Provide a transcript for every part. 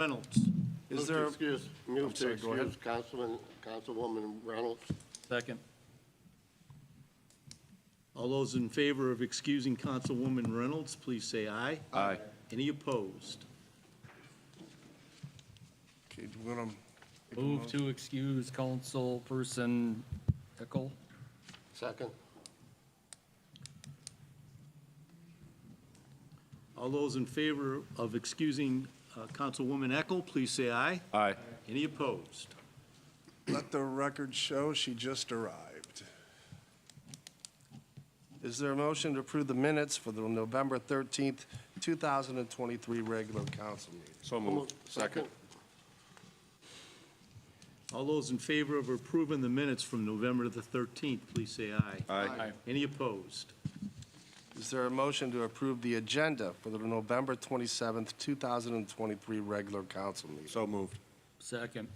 Reynolds. Is there? Move to go ahead. excuse Councilwoman Reynolds. Second. All those in favor of excusing Councilwoman Reynolds, please say aye. Aye. Any opposed? Okay, do you want to? Move to excuse Councilperson Eckel. Second. All those in favor of excusing Councilwoman Eckel, please say aye. Aye. Any opposed? Let the record show she just arrived. Is there a motion to approve the minutes for the November 13th, 2023 regular council meeting? So moved. Second. All those in favor of approving the minutes from November the 13th, please say aye. Aye. Any opposed? Is there a motion to approve the agenda for the November 27th, 2023 regular council meeting? So moved. Second.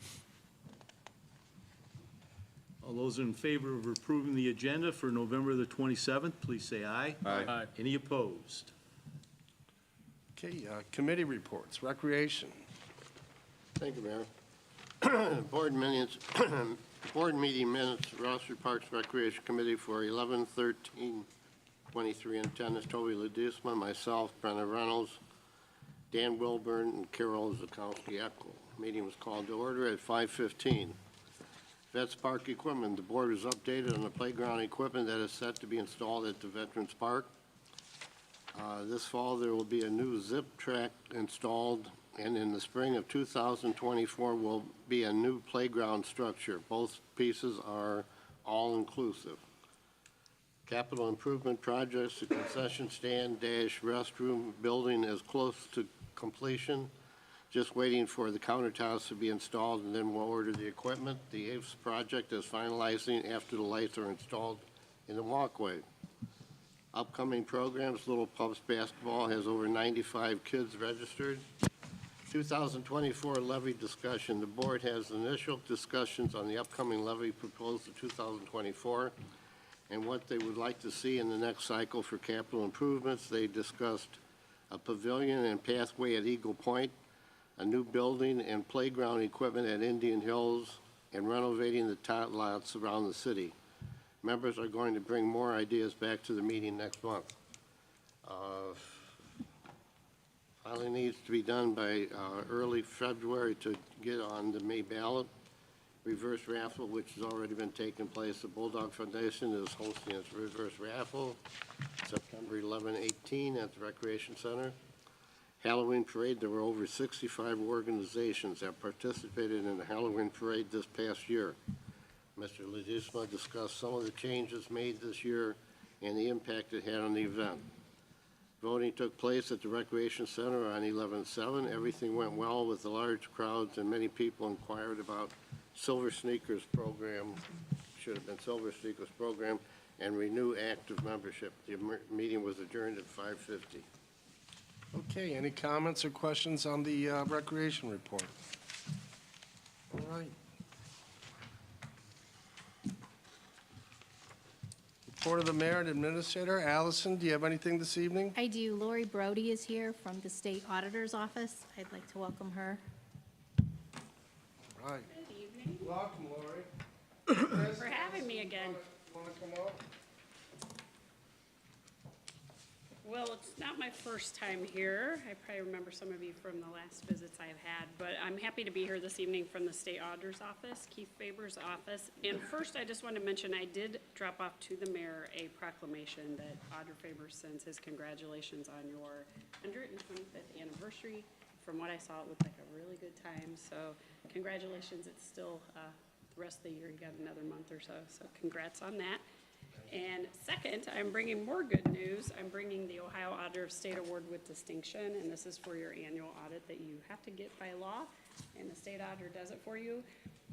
All those in favor of approving the agenda for November the 27th, please say aye. Aye. Any opposed? Okay, committee reports, recreation. Thank you, Mayor. Board minutes, board meeting minutes, Rossford Parks Recreation Committee for 11/13/23 in attendance, Toby Ledesma, myself, Brenna Reynolds, Dan Wilburn, and Carol Zakowski-Eckel. Meeting was called to order at 5:15. Vets Park equipment, the board was updated on the playground equipment that is set to be installed at the Veterans Park. This fall, there will be a new zip track installed, and in the spring of 2024 will be a new playground structure. Both pieces are all-inclusive. Capital improvement projects, the concession stand dash restroom building is close to completion. Just waiting for the countertops to be installed, and then we'll order the equipment. The AVES project is finalizing after the lights are installed in the walkway. Upcoming programs, Little Pups Basketball has over 95 kids registered. 2024 levy discussion. The board has initial discussions on the upcoming levy proposed for 2024 and what they would like to see in the next cycle for capital improvements. They discussed a pavilion and pathway at Eagle Point, a new building and playground equipment at Indian Hills, and renovating the tot lots around the city. Members are going to bring more ideas back to the meeting next month. Filing needs to be done by early February to get on the May ballot. Reverse raffle, which has already been taking place. The Bulldog Foundation is hosting its reverse raffle September 11-18 at the Recreation Center. Halloween parade, there were over 65 organizations that participated in the Halloween parade this past year. Mr. Ledesma discussed some of the changes made this year and the impact it had on the event. Voting took place at the Recreation Center on 11/7. Everything went well with the large crowds, and many people inquired about Silver Sneakers program, should have been Silver Sneakers program, and renew active membership. The meeting was adjourned at 5:50. Okay, any comments or questions on the recreation report? All right. Report of the mayor and administrator. Allison, do you have anything this evening? I do. Lori Brody is here from the State Auditor's Office. I'd like to welcome her. All right. Good evening. Welcome, Lori. Thanks for having me again. Want to come up? Well, it's not my first time here. I probably remember some of you from the last visits I've had, but I'm happy to be here this evening from the State Auditor's Office, Keith Faber's office. And first, I just want to mention I did drop off to the mayor a proclamation that Auditor Faber sends his congratulations on your 125th anniversary. From what I saw, it looked like a really good time. So congratulations. It's still the rest of the year. You got another month or so. So congrats on that. And second, I'm bringing more good news. I'm bringing the Ohio Auditor of State Award with Distinction, and this is for your annual audit that you have to get by law, and the state auditor does it for you.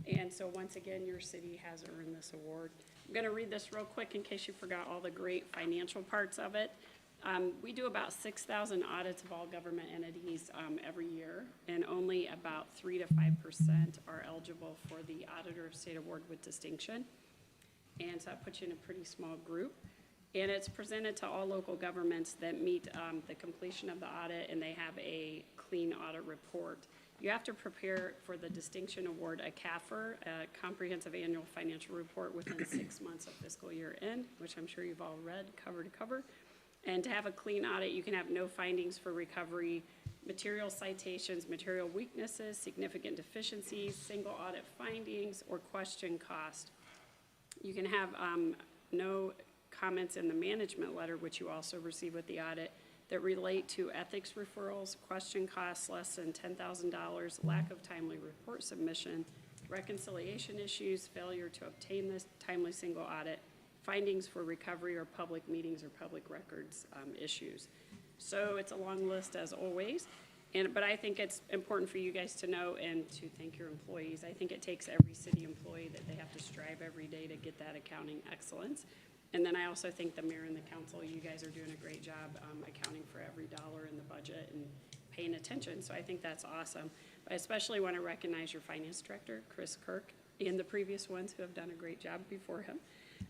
And so once again, your city has earned this award. I'm going to read this real quick in case you forgot all the great financial parts of it. We do about 6,000 audits of all government entities every year, and only about 3 to 5% are eligible for the Auditor of State Award with Distinction. And so that puts you in a pretty small group. And it's presented to all local governments that meet the completion of the audit, and they have a clean audit report. You have to prepare for the Distinction Award, a CAFR, a Comprehensive Annual Financial Report, within 6 months of fiscal year end, which I'm sure you've all read cover to cover. And to have a clean audit, you can have no findings for recovery, material citations, material weaknesses, significant deficiencies, single audit findings, or question cost. You can have no comments in the management letter, which you also receive with the audit, that relate to ethics referrals, question costs less than $10,000, lack of timely report submission, reconciliation issues, failure to obtain this timely single audit, findings for recovery or public meetings or public records issues. So it's a long list as always, but I think it's important for you guys to know and to thank your employees. I think it takes every city employee that they have to strive every day to get that accounting excellence. And then I also think the mayor and the council, you guys are doing a great job accounting for every dollar in the budget and paying attention. So I think that's awesome. I especially want to recognize your finance director, Chris Kirk, and the previous ones who have done a great job before him,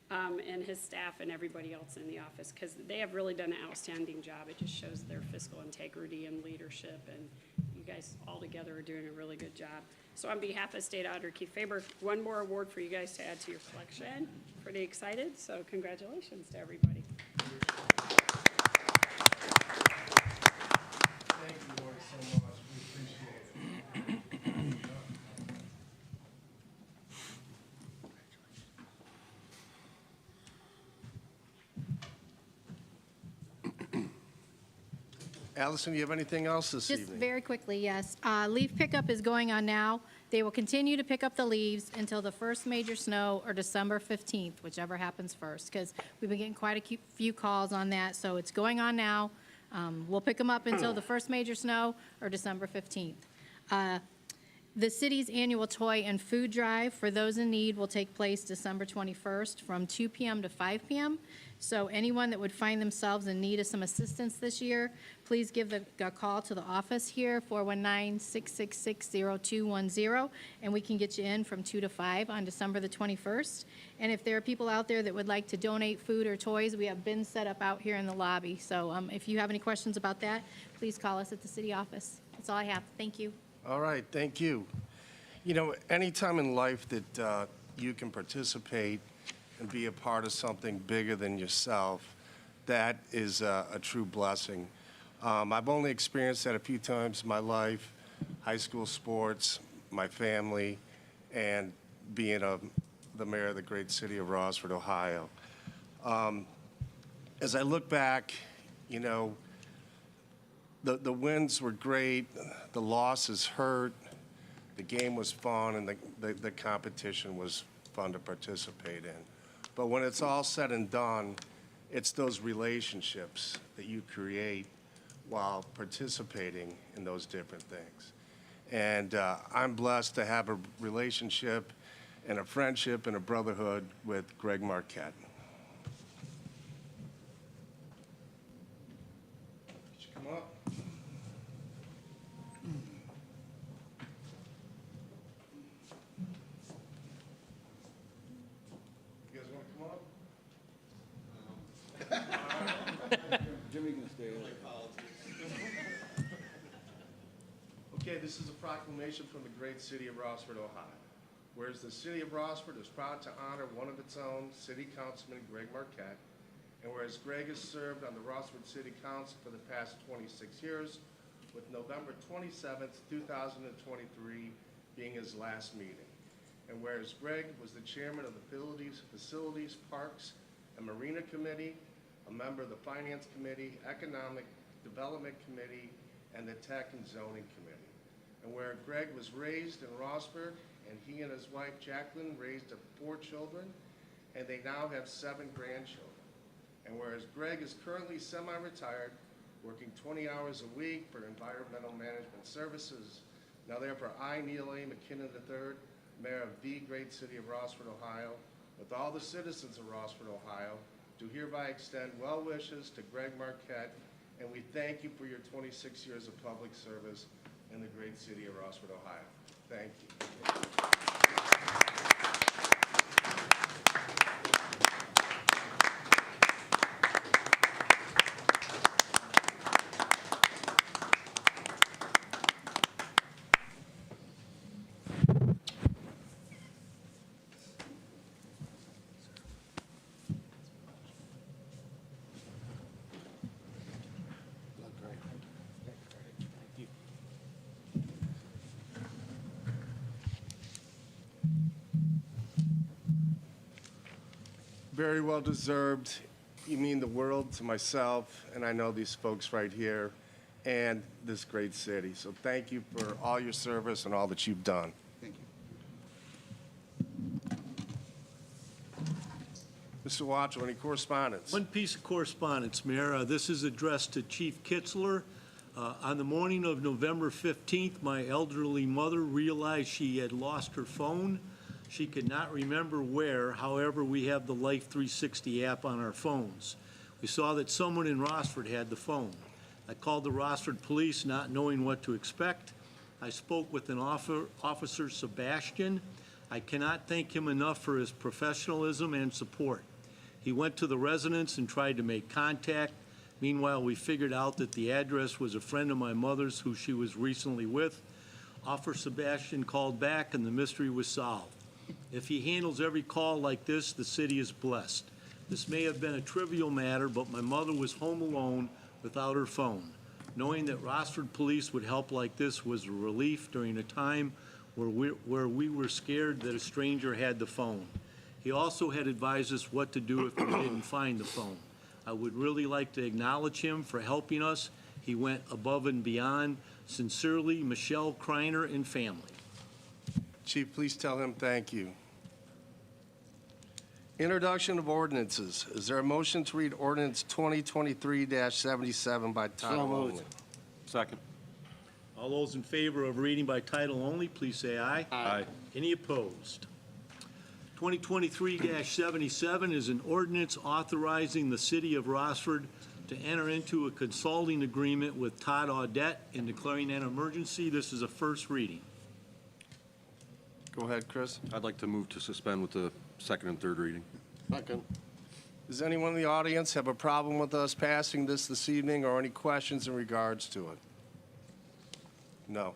and his staff and everybody else in the office, because they have really done an outstanding job. It just shows their fiscal integrity and leadership, and you guys all together are doing a really good job. So on behalf of State Auditor Keith Faber, one more award for you guys to add to your collection. Pretty excited, so congratulations to everybody. Thank you, Lori, so much. We appreciate it. Allison, do you have anything else this Just evening? very quickly, yes. Leaf pickup is going on now. They will continue to pick up the leaves until the first major snow or December 15th, whichever happens first, because we've been getting quite a few calls on that, so it's going on now. We'll pick them up until the first major snow or December 15th. The city's annual toy and food drive for those in need will take place December 21st from 2 p.m. to 5 p.m. So anyone that would find themselves in need of some assistance this year, please give a call to the office here, 419-666-0210, and we can get you in from 2 to 5 on December the 21st. And if there are people out there that would like to donate food or toys, we have bins set up out here in the lobby. So if you have any questions about that, please call us at the city office. That's all I have. Thank you. All right, thank you. You know, anytime in life that you can participate and be a part of something bigger than yourself, that is a true blessing. I've only experienced that a few times in my life, high school sports, my family, and being the mayor of the great city of Rossford, Ohio. As I look back, you know, the wins were great, the losses hurt, the game was fun, and the competition was fun to participate in. But when it's all said and done, it's those relationships that you create while participating in those different things. And I'm blessed to have a relationship and a friendship and a brotherhood with Greg Marquette. Come up. You guys want to come up? Jimmy can stay. Okay, this is a proclamation from the great city of Rossford, Ohio. Whereas the city of Rossford is proud to honor one of its own, City Councilman Greg Marquette, and whereas Greg has served on the Rossford City Council for the past 26 years, with November 27th, 2023 being his last meeting. And whereas Greg was the chairman of the Facilities, Parks, and Marina Committee, a member of the Finance Committee, Economic Development Committee, and the Tech and Zoning Committee. And where Greg was raised in Rossford, and he and his wife Jacqueline raised 4 children, and they now have 7 grandchildren. And whereas Greg is currently semi-retired, working 20 hours a week for environmental management services, now therefore I, Neil A. McKinnon III, Mayor of the great city of Rossford, Ohio, with all the citizens of Rossford, Ohio, do hereby extend well wishes to Greg Marquette, and we thank you for your 26 years of public service in the great city of Rossford, Ohio. Thank you. very well deserved. You mean the world to myself, and I know these folks right here, and this great city. So thank you for all your service and all that you've done. Thank you. Mr. Watchell, any correspondence? One piece of correspondence, Mayor. This is addressed to Chief Kitzler. On the morning of November 15th, my elderly mother realized she had lost her phone. She could not remember where. However, we have the Life 360 app on our phones. We saw that someone in Rossford had the phone. I called the Rossford police, not knowing what to expect. I spoke with an officer, Sebastian. I cannot thank him enough for his professionalism and support. He went to the residence and tried to make contact. Meanwhile, we figured out that the address was a friend of my mother's who she was recently with. Officer Sebastian called back and the mystery was solved. If he handles every call like this, the city is blessed. This may have been a trivial matter, but my mother was home alone without her phone. Knowing that Rossford police would help like this was a relief during a time where we were scared that a stranger had the phone. He also had advised us what to do if we didn't find the phone. I would really like to acknowledge him for helping us. He went above and beyond. Sincerely, Michelle Kreiner and family. Chief, please tell him thank you. Introduction of ordinances. Is there a motion to read ordinance 2023-77 by title moved. only? Second. All those in favor of reading by title only, please say aye. Aye. Any opposed? 2023-77 is an ordinance authorizing the city of Rossford to enter into a consulting agreement with Todd Audette and declaring an emergency. This is a first reading. Go ahead, Chris. I'd like to move to suspend with the second and third reading. Second. Does anyone in the audience have a problem with us passing this evening or any questions in regards to it? No.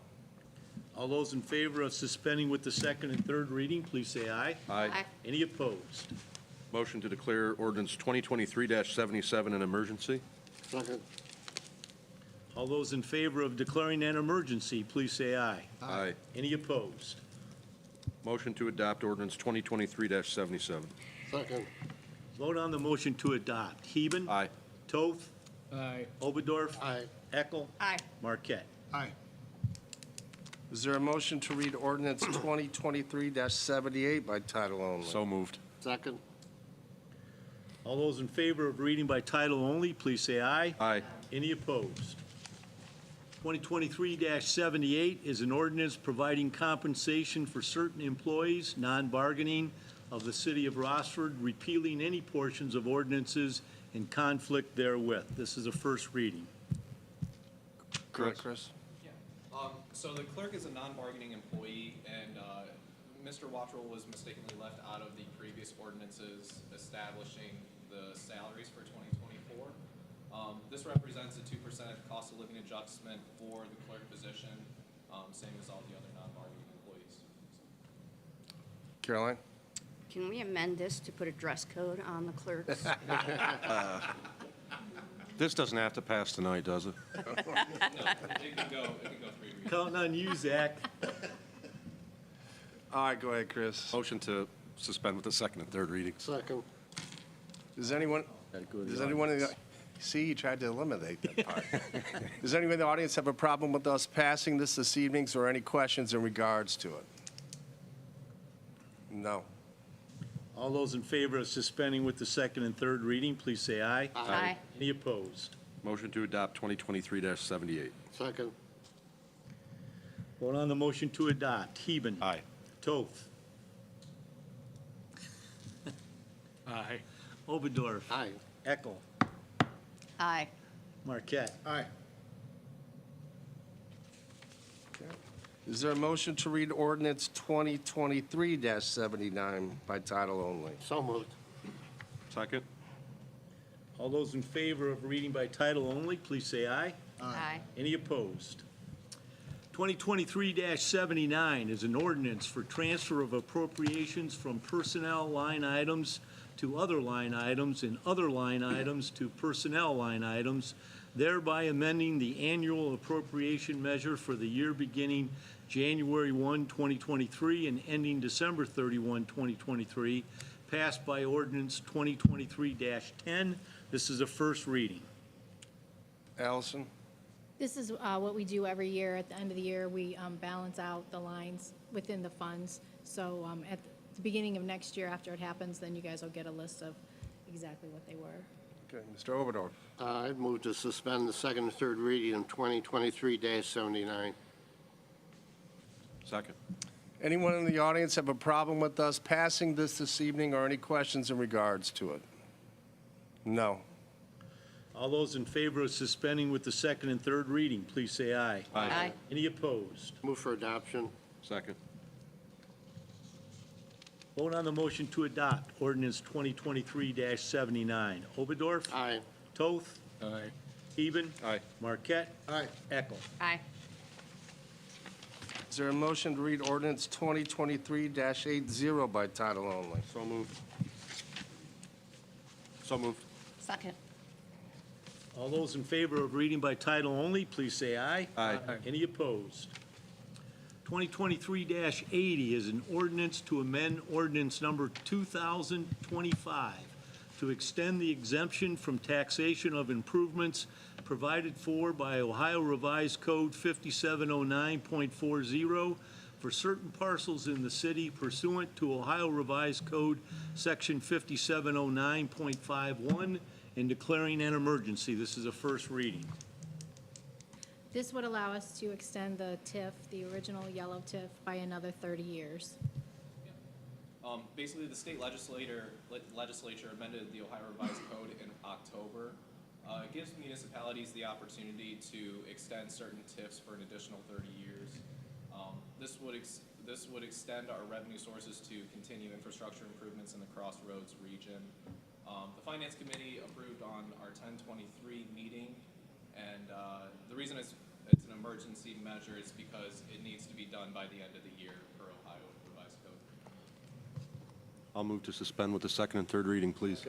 All those in favor of suspending with the second and third reading, please say aye. Aye. Any opposed? Motion to declare ordinance 2023-77 an emergency. Second. All those in favor of declaring an emergency, please say aye. Aye. Any opposed? Motion to adopt ordinance 2023-77. Second. Vote on the motion to adopt. Heben. Aye. Toth. Aye. Oberdorf. Aye. Eckel. Aye. Marquette. Aye. Is there a motion to read ordinance 2023-78 by title only? So moved. Second. All those in favor of reading by title only, please say aye. Aye. Any opposed? 2023-78 is an ordinance providing compensation for certain employees, non-bargaining of the city of Rossford, repealing any portions of ordinances in conflict therewith. This is a first reading. Go ahead, Chris. Yeah, so the clerk is a non-bargaining employee, and Mr. Wattrell was mistakenly left out of the previous ordinances establishing the salaries for 2024. This represents a 2% cost of living adjustment for the clerk position, same as all the other non-bargaining employees. Caroline? Can we amend this to put a dress code on the clerks? This doesn't have to pass tonight, does it? No, it can go 3 readings. Counting on you, Zach. All right, go ahead, Chris. Motion to suspend with the second and third reading. Second. Does anyone, see, you tried to eliminate that part. Does anyone in the audience have a problem with us passing this evening, or any questions in regards to it? No. All those in favor of suspending with the second and third reading, please say aye. Aye. Any opposed? Motion to adopt 2023-78. Second. Vote on the motion to adopt. Heben. Aye. Toth. Aye. Oberdorf. Aye. Eckel. Aye. Marquette. Aye. Is there a motion to read ordinance 2023-79 by title only? So moved. Second. All those in favor of reading by title only, please say aye. Aye. Any opposed? 2023-79 is an ordinance for transfer of appropriations from personnel line items to other line items and other line items to personnel line items, thereby amending the annual appropriation measure for the year beginning January 1, 2023 and ending December 31, 2023, passed by ordinance 2023-10. This is a first reading. Allison? This is what we do every year. At the end of the year, we balance out the lines within the funds. So at the beginning of next year, after it happens, then you guys will get a list of exactly what they were. Okay, Mr. Oberdorf? I'd move to suspend the second and third reading of 2023-79. Second. Anyone in the audience have a problem with us passing this evening, or any questions in regards to it? No. All those in favor of suspending with the second and third reading, please say aye. Aye. Any opposed? Move for adoption. Second. Vote on the motion to adopt ordinance 2023-79. Oberdorf? Aye. Toth? Aye. Eben? Aye. Marquette? Aye. Eckel? Aye. Is there a motion to read ordinance 2023-80 by title only? So moved. So moved. Second. All those in favor of reading by title only, please say aye. Aye. Any opposed? 2023-80 is an ordinance to amend ordinance number 2025 to extend the exemption from taxation of improvements provided for by Ohio Revised Code 5709.40 for certain parcels in the city pursuant to Ohio Revised Code Section 5709.51 and declaring an emergency. This is a first reading. This would allow us to extend the TIF, the original yellow TIF, by another 30 years. Basically, the state legislature amended the Ohio Revised Code in October. It gives municipalities the opportunity to extend certain TIFs for an additional 30 years. This would extend our revenue sources to continue infrastructure improvements in the Crossroads region. The Finance Committee approved on our 10/23 meeting, and the reason it's an emergency measure is because it needs to be done by the end of the year per Ohio Revised Code. I'll move to suspend with the second and third reading, please.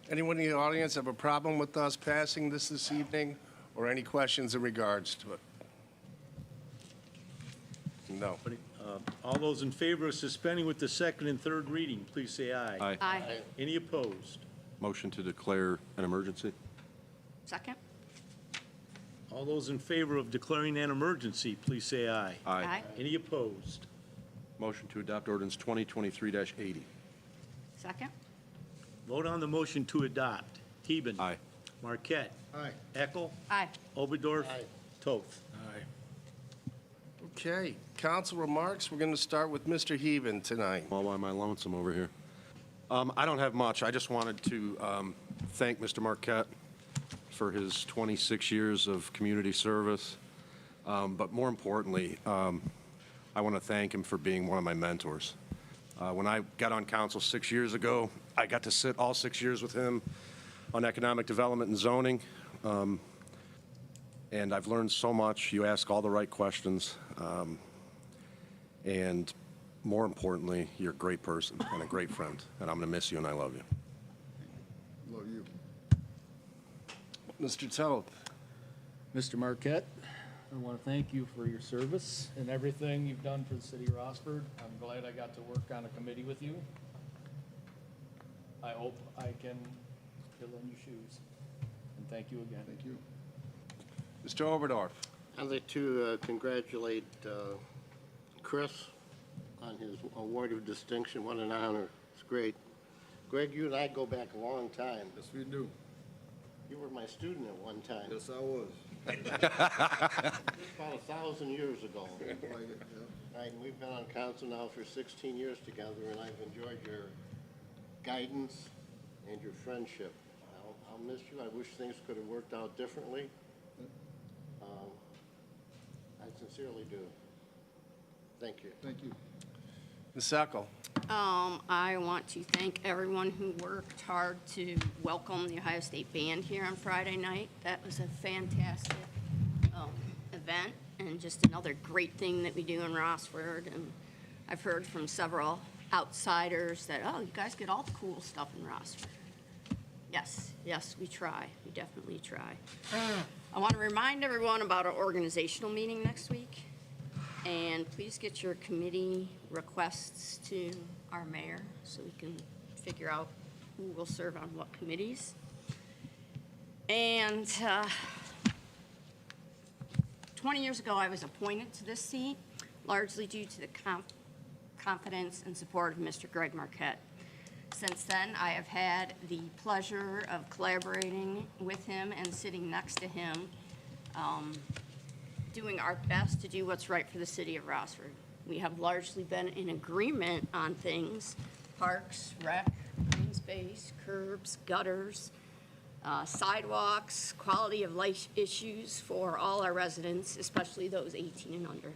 Anyone in the audience have a problem with us passing this evening, or any questions in regards to it? No. All those in favor of suspending with the second and third reading, please say aye. Aye. Aye. Any opposed? Motion to declare an emergency? Second. All those in favor of declaring an emergency, please say aye. Aye. Any opposed? Motion to adopt ordinance 2023-80. Second. Vote on the motion to adopt. Teben. Aye. Marquette. Aye. Eckel. Aye. Oberdorf. Aye. Toth. Aye. Okay, council remarks. We're going to start with Mr. Heaven tonight. Well, why am I lonesome over here? I don't have much. I just wanted to thank Mr. Marquette for his 26 years of community service. But more importantly, I want to thank him for being one of my mentors. When I got on council 6 years ago, I got to sit all 6 years with him on economic development and zoning. And I've learned so much. You ask all the right questions. And more importantly, you're a great person and a great friend. And I'm going to miss you, and I love you. Love you. Mr. Toth. Mr. Marquette, I want to thank you for your service and everything you've done for the city of Rossford. I'm glad I got to work on a committee with you. I hope I can fill in your shoes. And thank you again. Thank you. Mr. Oberdorf. I'd like to congratulate Chris on his award of distinction. What an honor. It's great. Greg, you and I go back a long time. Yes, we do. You were my student at one time. Yes, I was. About 1,000 years ago. Like it, yeah. Right, and we've been on council now for 16 years together, and I've enjoyed your guidance and your friendship. I'll miss you. I wish things could have worked out differently. I sincerely do. Thank you. Thank you. Ms. Eckel. I want to thank everyone who worked hard to welcome the Ohio State Band here on Friday night. That was a fantastic event and just another great thing that we do in Rossford. And I've heard from several outsiders that, oh, you guys get all the cool stuff in Rossford. Yes, we try. We definitely try. I want to remind everyone about our organizational meeting next week. And please get your committee requests to our mayor so we can figure out who will serve on what committees. And 20 years ago, I was appointed to this seat, largely due to the confidence and support of Mr. Greg Marquette. Since then, I have had the pleasure of collaborating with him and sitting next to him, doing our best to do what's right for the city of Rossford. We have largely been in agreement on things: parks, rec, green space, curbs, gutters, sidewalks, quality of life issues for all our residents, especially those 18 and under.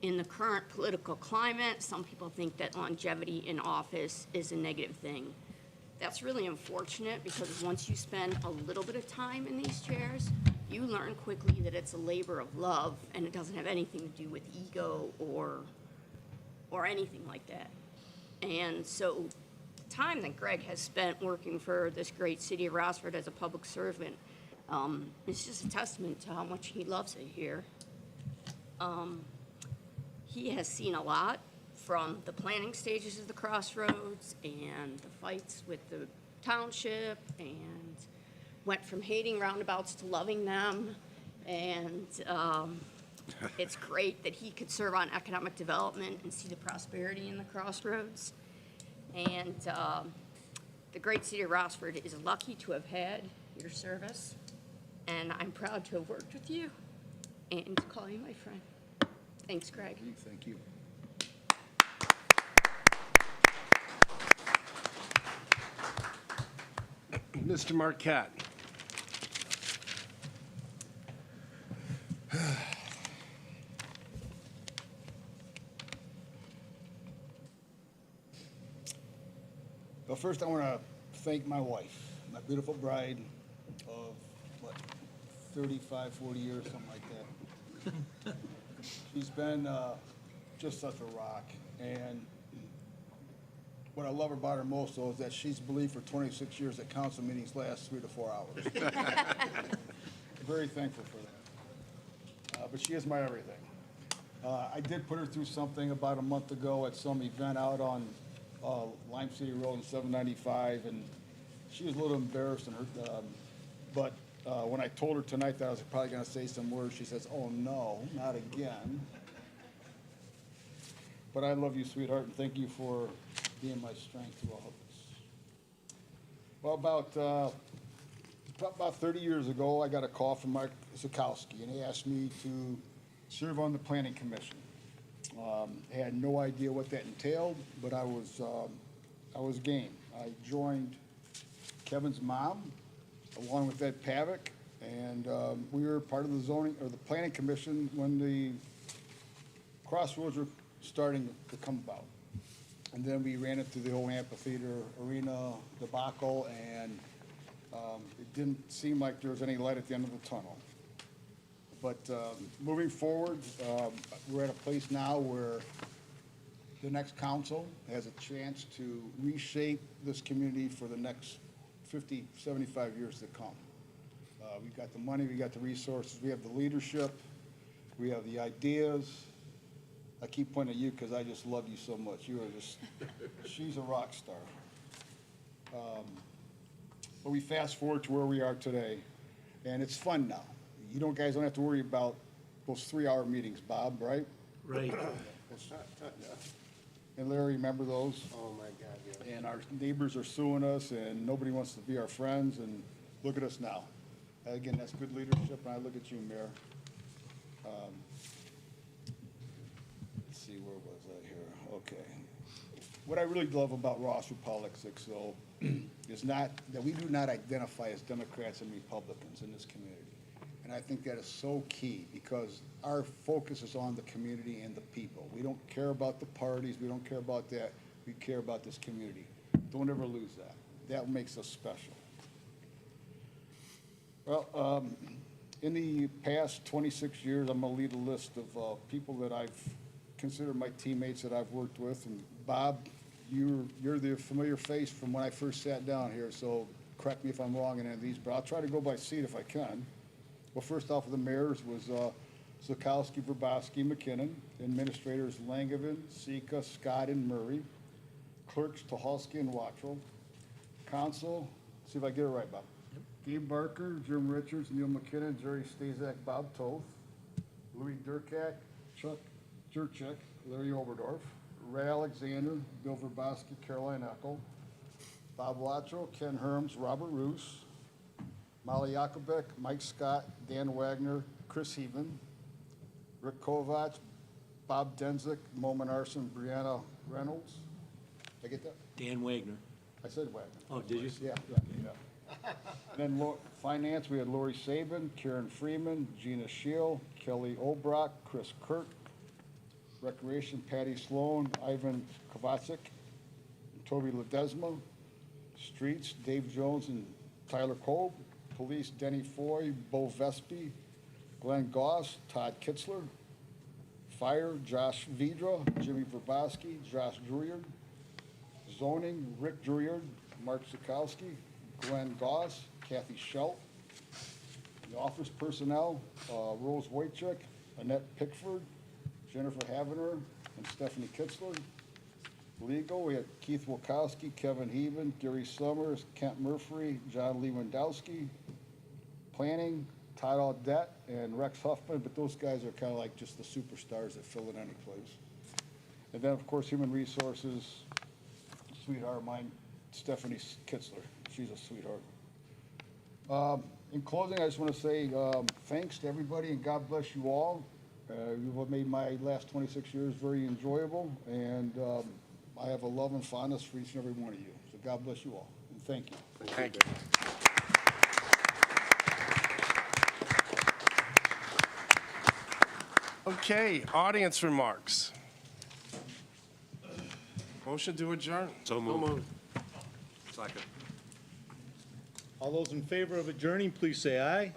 In the current political climate, some people think that longevity in office is a negative thing. That's really unfortunate, because once you spend a little bit of time in these chairs, you learn quickly that it's a labor of love, and it doesn't have anything to do with ego or anything like that. And so the time that Greg has spent working for this great city of Rossford as a public servant, is just a testament to how much he loves it here. He has seen a lot, from the planning stages of the crossroads and the fights with the township, and went from hating roundabouts to loving them. And it's great that he could serve on economic development and see the prosperity in the crossroads. And the great city of Rossford is lucky to have had your service, and I'm proud to have worked with you and to call you my friend. Thanks, Greg. Thank you. Mr. Marquette. Well, first I want to thank my wife, my beautiful bride of, 35, 40 years, something like that. She's been just such a rock. And what I love about her most, though, is that she's believed for 26 years that council meetings last 3 to 4 hours. Very thankful for that. But she is my everything. I did put her through something about a month ago at some event out on Lime City Road in 795, and she was a little embarrassed, but when I told her tonight that I was probably going to say some words, she says, "Oh no, not again." But I love you, sweetheart, and thank you for being my strength through all of this. Well, about 30 years ago, I got a call from Mark Zukowski, and he asked me to serve on the planning commission. I had no idea what that entailed, but I was game. I joined Kevin's mom, along with Ed Pavick, and we were part of the zoning, or the planning commission, when the crossroads were starting to come about. And then we ran into the whole amphitheater arena debacle, and it didn't seem like there was any light at the end of the tunnel. But moving forward, we're at a place now where the next council has a chance to reshape this community for the next 50, 75 years to come. We've got the money, we got the resources, we have the leadership, we have the ideas. I keep pointing at you because I just love you so much. You are just, she's a rock star. But we fast forward to where we are today, and it's fun now. You guys don't have to worry about those 3-hour meetings, Bob, right? Right. And Larry, remember those? Oh, my God, yeah. And our neighbors are suing us, and nobody wants to be our friends, and look at us now. Again, that's good leadership, and I look at you, Mayor. Let's see, where was I here? Okay. What I really love about Rossford politics, though, is not that we do not identify as Democrats and Republicans in this community. And I think that is so key, because our focus is on the community and the people. We don't care about the parties. We don't care about that. We care about this community. Don't ever lose that. That makes us special. Well, in the past 26 years, I'm going to lead a list of people that I've considered my teammates that I've worked with. And Bob, you're the familiar face from when I first sat down here, so correct me if I'm wrong in any of these, but I'll try to go by seat if I can. Well, first off, the mayors was Zukowski, Verbowski, McKinnon. Administrators Langevin, Sika, Scott, and Murray. Clerks Tuhalski and Wattrell. Council, see if I get it right, Bob. Gabe Barker, Jim Richards, Neil McKinnon, Jerry Stazak, Bob Toth, Louis Durkak, Chuck Jurchek, Larry Oberdorf, Ray Alexander, Bill Verboski, Caroline Eckel, Bob Wattrell, Ken Herms, Robert Roos, Molly Yakubek, Mike Scott, Dan Wagner, Chris Heaven, Rick Kovach, Bob Denzik, Moman Arson, Brianna Reynolds. Did I get that? Dan Wagner. I said Wagner. Oh, did you? Yeah. Then Finance, we had Lori Saban, Karen Freeman, Gina Shield, Kelly Obrock, Chris Kirk. Recreation, Patty Sloan, Ivan Kovacic, Toby Ledesma. Streets, Dave Jones and Tyler Kolb. Police, Denny Foy, Bo Vespi, Glenn Goss, Todd Kitzler. Fire, Josh Vidra, Jimmy Verboski, Josh Druryard. Zoning, Rick Druryard, Mark Sikowski, Glenn Goss, Kathy Schelt. The office personnel, Rose Wojcik, Annette Pickford, Jennifer Havener, and Stephanie Kitzler. Legal, we had Keith Wilkowski, Kevin Heaven, Gary Summers, Kent Murphy, John Lewandowski. Planning, Todd Audette and Rex Huffman, but those guys are kind of like just the superstars that fill in any place. And then, of course, Human Resources, sweetheart of mine, Stephanie Kitzler. She's a sweetheart. In closing, I just want to say thanks to everybody and God bless you all. You've made my last 26 years very enjoyable, and I have a love and fondness for each and every one of you. So God bless you all, and thank you. Thank you. Okay, audience remarks. Motion to adjourn. So moved. Second. All those in favor of adjourning, please say aye.